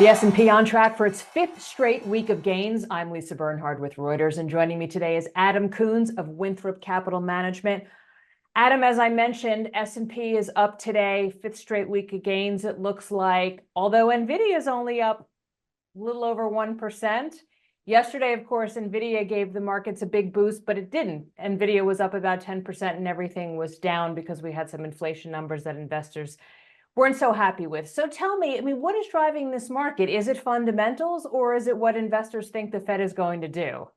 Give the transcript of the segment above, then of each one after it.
The S&P on track for its fifth straight week of gains. I'm Lisa Bernhard with Reuters, and joining me today is Adam Coons of Winthrop Capital Management. Adam, as I mentioned, S&P is up today, fifth straight week of gains, it looks like, although Nvidia is only up a little over 1%. Yesterday, of course, Nvidia gave the markets a big boost, but it didn't. Nvidia was up about 10% and everything was down because we had some inflation numbers that investors weren't so happy with. So tell me, what is driving this market? Is it fundamentals or is it what investors think the Fed is going to do?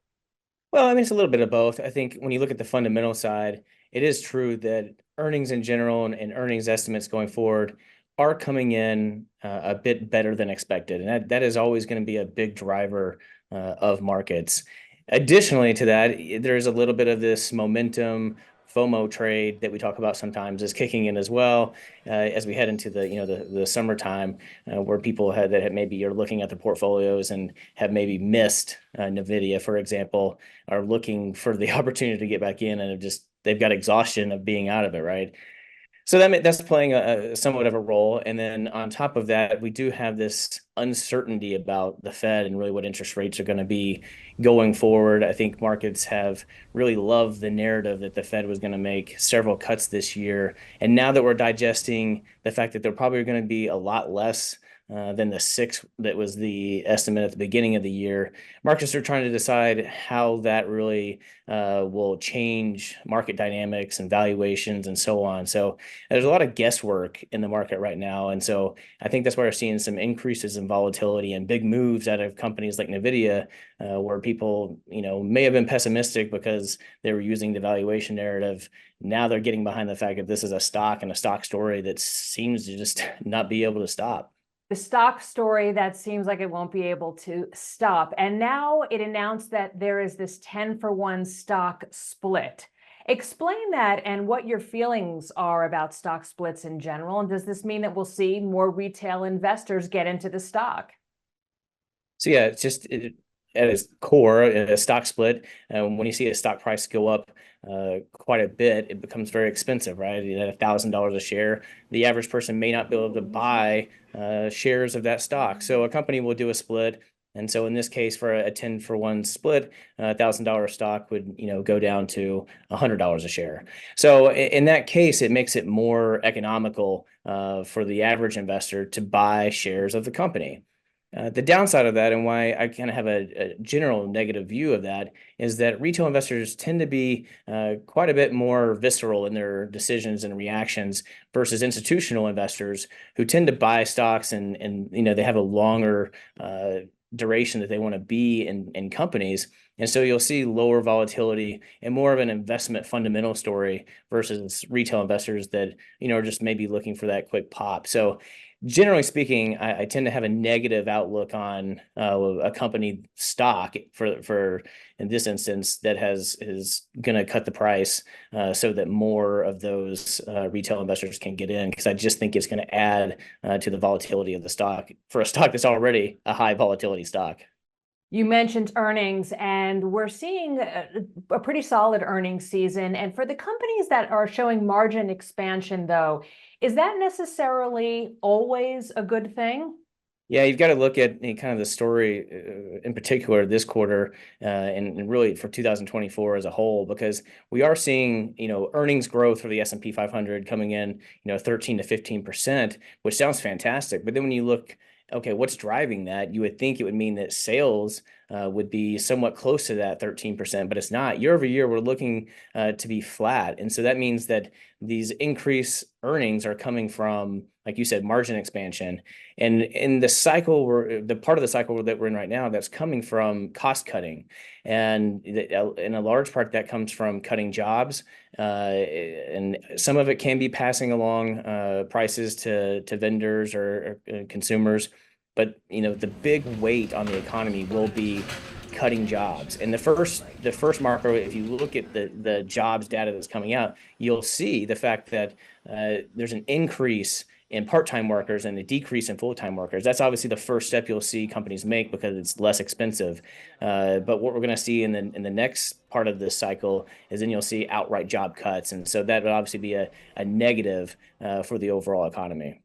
Well, it's a little bit of both. I think when you look at the fundamental side, it is true that earnings in general and earnings estimates going forward are coming in a bit better than expected. And that is always going to be a big driver of markets. Additionally to that, there's a little bit of this momentum FOMO trade that we talk about sometimes is kicking in as well as we head into the summertime where people that maybe are looking at the portfolios and have maybe missed Nvidia, for example, are looking for the opportunity to get back in and they've got exhaustion of being out of it, right? So that's playing a somewhat of a role. And then on top of that, we do have this uncertainty about the Fed and really what interest rates are going to be going forward. I think markets have really loved the narrative that the Fed was going to make several cuts this year. And now that we're digesting the fact that they're probably going to be a lot less than the six that was the estimate at the beginning of the year. Markets are trying to decide how that really will change market dynamics and valuations and so on. So there's a lot of guesswork in the market right now. And so I think that's why we're seeing some increases in volatility and big moves out of companies like Nvidia, where people, may have been pessimistic because they were using the valuation narrative. Now they're getting behind the fact that this is a stock and a stock story that seems to just not be able to stop. The stock story that seems like it won't be able to stop. And now it announced that there is this 10-for-1 stock split. Explain that and what your feelings are about stock splits in general. And does this mean that we'll see more retail investors get into the stock? So yeah, at its core, a stock split, when you see a stock price go up quite a bit, it becomes very expensive, right? At $1,000 a share, the average person may not be able to buy shares of that stock. So a company will do a split. And so in this case, for a 10-for-1 split, $1,000 stock would, go down to $100 a share. So in that case, it makes it more economical for the average investor to buy shares of the company. The downside of that, and why I kind of have a general negative view of that, is that retail investors tend to be quite a bit more visceral in their decisions and reactions versus institutional investors who tend to buy stocks and they have a longer duration that they want to be in companies. And so you'll see lower volatility and more of an investment fundamental story versus retail investors that, are just maybe looking for that quick pop. So generally speaking, I tend to have a negative outlook on a company stock for in this instance that is going to cut the price so that more of those retail investors can get in, because I just think it's going to add to the volatility of the stock for a stock that's already a high volatility stock. You mentioned earnings, and we're seeing a pretty solid earnings season. And for the companies that are showing margin expansion, though, is that necessarily always a good thing? Yeah, you've got to look at kind of the story in particular this quarter and really for 2024 as a whole, because we are seeing, earnings growth for the S&P 500 coming in, 13 to 15%, which sounds fantastic. But then when you look, okay, what's driving that? You would think it would mean that sales would be somewhat close to that 13%, but it's not. Year over year, we're looking to be flat. And so that means that these increased earnings are coming from, like you said, margin expansion. And in the part of the cycle that we're in right now, that's coming from cost cutting. And in a large part, that comes from cutting jobs. And some of it can be passing along prices to vendors or consumers. But the big weight on the economy will be cutting jobs. And the first marker, if you look at the jobs data that's coming out, you'll see the fact that there's an increase in part-time workers and a decrease in full-time workers. That's obviously the first step you'll see companies make because it's less expensive. But what we're going to see in the next part of this cycle is then you'll see outright job cuts. And so that would obviously be a negative for the overall economy.